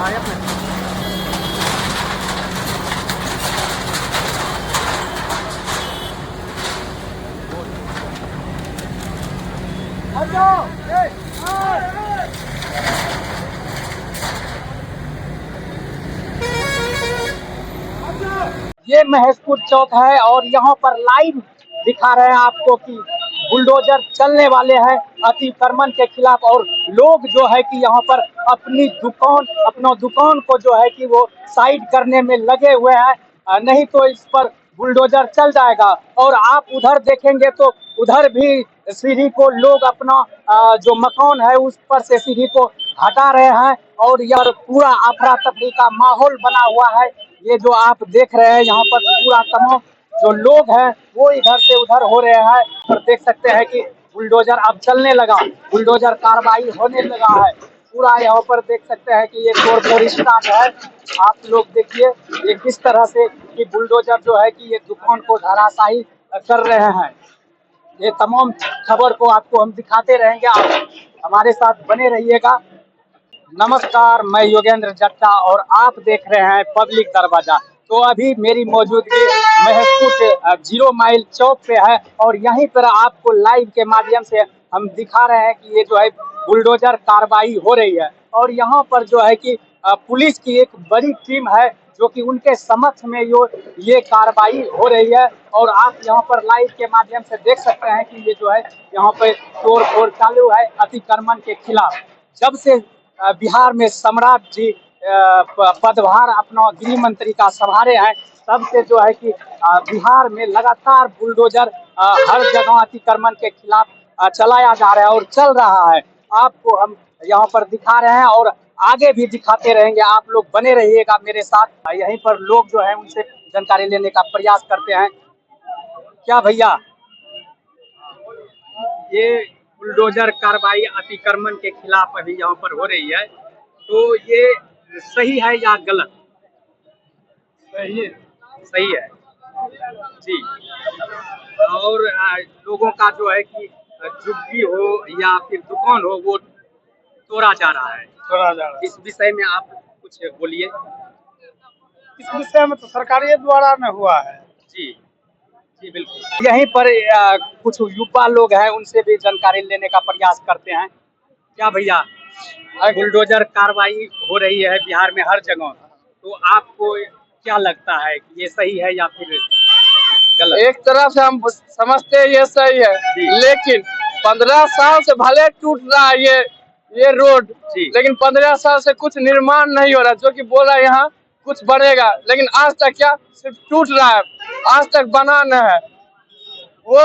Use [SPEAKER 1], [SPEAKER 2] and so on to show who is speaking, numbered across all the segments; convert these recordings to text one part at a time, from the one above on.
[SPEAKER 1] ये महेशपुर चौक है और यहाँ पर लाइव दिखा रहे हैं आपको कि बुलडोजर चलने वाले हैं अतिक्रमण के खिलाफ। और लोग जो है कि यहाँ पर अपना दुकान को जो है कि वो साइड करने में लगे हुए हैं, नहीं तो इस पर बुलडोजर चल जाएगा। और आप उधर देखेंगे तो उधर भी सीढ़ी को लोग अपना जो मकान है उस पर से सीढ़ी को हटा रहे हैं और यह पूरा अफरा तफरी का माहौल बना हुआ है। ये जो आप देख रहे हैं यहाँ पर पूरा तमाम जो लोग हैं वो इधर से उधर हो रहे हैं और देख सकते हैं कि बुलडोजर अब चलने लगा, बुलडोजर कार्रवाई होने लगा है। पूरा यहाँ पर देख सकते हैं कि ये तोड़-फोड़ स्टार्ट है। आप लोग देखिए ये किस तरह से कि बुलडोजर जो है कि ये दुकान को धराशायी कर रहे हैं। ये तमाम खबर को आपको हम दिखाते रहेंगे, आप हमारे साथ बने रहिएगा। नमस्कार, मैं योगेंद्र जट्टा और आप देख रहे हैं पब्लिक दरवाजा। तो अभी मेरी मौजूदगी महेशपुर 0 माइल चौक पे है और यहीं पर आपको लाइव के माध्यम से हम दिखा रहे हैं कि ये जो है बुलडोजर कार्रवाई हो रही है। और यहाँ पर जो है कि पुलिस की एक बड़ी टीम है जो कि उनके समक्ष में ये कार्रवाई हो रही है। और आप यहाँ पर लाइव के माध्यम से देख सकते हैं कि ये जो है यहाँ पे तोड़ फोड़ चालू है अतिक्रमण के खिलाफ। जब से बिहार में सम्राट जी पदभार अपना गृह मंत्री का संभाले हैं तब से जो है कि बिहार में लगातार बुलडोजर हर जगह अतिक्रमण के खिलाफ चलाया जा रहा है और चल रहा है। आपको हम यहाँ पर दिखा रहे हैं और आगे भी दिखाते रहेंगे। आप लोग बने रहिएगा मेरे साथ। यहीं पर लोग जो है उनसे जानकारी लेने का प्रयास करते हैं। क्या भैया, ये बुलडोजर कार्रवाई अतिक्रमण के खिलाफ अभी यहाँ पर हो रही है, तो ये सही है या गलत? सही है। सही है जी। और लोगों का जो है कि झुग्गी हो या फिर दुकान हो वो तोड़ा जा रहा है। इस विषय में आप कुछ बोलिए।
[SPEAKER 2] इस विषय में तो सरकारी द्वारा में हुआ है।
[SPEAKER 1] जी जी बिल्कुल। यहीं पर कुछ युवा लोग हैं, उनसे भी जानकारी लेने का प्रयास करते हैं। क्या भैया, बुलडोजर कार्रवाई हो रही है बिहार में हर जगह, तो आपको क्या लगता है कि ये सही है या फिर गलत?
[SPEAKER 2] एक तरह से हम समझते हैं ये सही है, लेकिन 15 साल से भले टूट रहा है ये रोड, लेकिन 15 साल से कुछ निर्माण नहीं हो रहा। जो कि बोला यहाँ कुछ बनेगा, लेकिन आज तक क्या सिर्फ टूट रहा है, आज तक बना न है। वो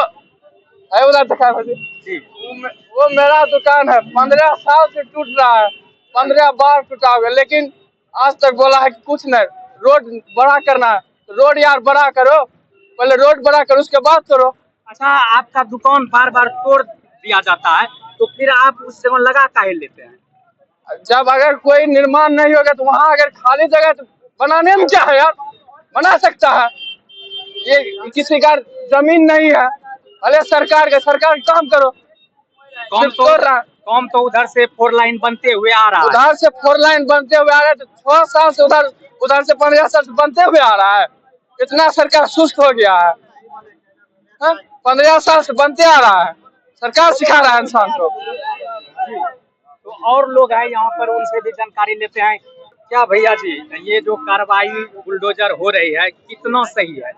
[SPEAKER 2] है उधर दिखा जी, वो मेरा दुकान है, 15 साल से टूट रहा है, 15 बार टूटा हुआ, लेकिन आज तक बोला है कि कुछ नहीं, रोड बड़ा करना है। रोड यार बड़ा करो, पहले रोड बड़ा करो उसके बाद करो।
[SPEAKER 1] अच्छा, आपका दुकान बार बार तोड़ दिया जाता है तो फिर आप उस जगह लगा काहे लेते हैं?
[SPEAKER 2] जब अगर कोई निर्माण नहीं होगा तो वहाँ अगर खाली जगह तो बनाने में क्या है यार, बना सकता है। ये किसी का जमीन नहीं है, अरे सरकार काम करो।
[SPEAKER 1] काम तो उधर से 4 लाइन बनते हुए आ रहा है,
[SPEAKER 2] उधर से 4 लाइन बनते हुए आ रहा है, तो 6 साल से उधर से 15 साल से बनते हुए आ रहा है। इतना सरकार सुस्त हो गया है, 15 साल से बनते आ रहा है, सरकार सिखा रहा है इंसान को।
[SPEAKER 1] तो और लोग हैं यहाँ पर, उनसे भी जानकारी लेते हैं। क्या भैया जी, ये जो कार्रवाई बुलडोजर हो रही है कितना सही है?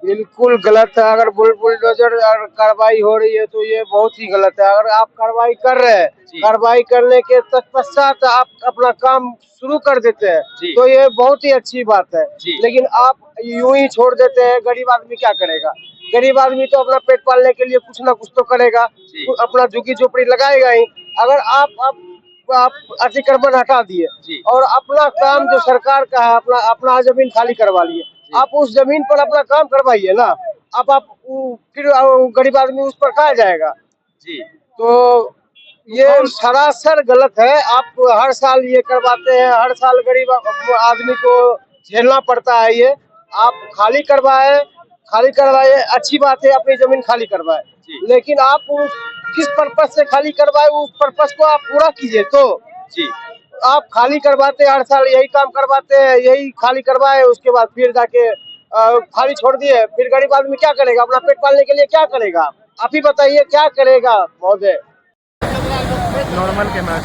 [SPEAKER 2] बिल्कुल गलत है। अगर बुलडोजर कार्रवाई हो रही है तो ये बहुत ही गलत है। अगर आप कार्रवाई कर रहे हैं, कार्रवाई करने के तत्पश्चात आप अपना काम शुरू कर देते हैं तो ये बहुत ही अच्छी बात है। लेकिन आप यूं ही छोड़ देते हैं, गरीब आदमी क्या करेगा? गरीब आदमी तो अपना पेट पालने के लिए कुछ ना कुछ तो करेगा, अपना झुग्गी झोपड़ी लगाएगा ही। अगर आप अतिक्रमण हटा दिए और अपना काम जो सरकार का है, अपना जमीन खाली करवा लिए, आप उस जमीन पर अपना काम करवाइए ना। आप फिर गरीब आदमी उस पर कहाँ जाएगा?
[SPEAKER 1] जी,
[SPEAKER 2] तो ये सरासर गलत है। आप हर साल ये करवाते हैं, हर साल गरीब आदमी को झेलना पड़ता है। ये आप खाली करवाए, अच्छी बात है, अपनी जमीन खाली करवाए, लेकिन आप किस पर्पज से खाली करवाए, उस पर्पज को आप पूरा कीजिए। तो आप खाली करवाते हैं, हर साल यही काम करवाते हैं, यही खाली करवाए, उसके बाद फिर जाके खाली छोड़ दिए। फिर गरीब आदमी क्या करेगा? अपना पेट पालने के लिए क्या करेगा? आप ही बताइए क्या करेगा महोदय।
[SPEAKER 3] Normal camera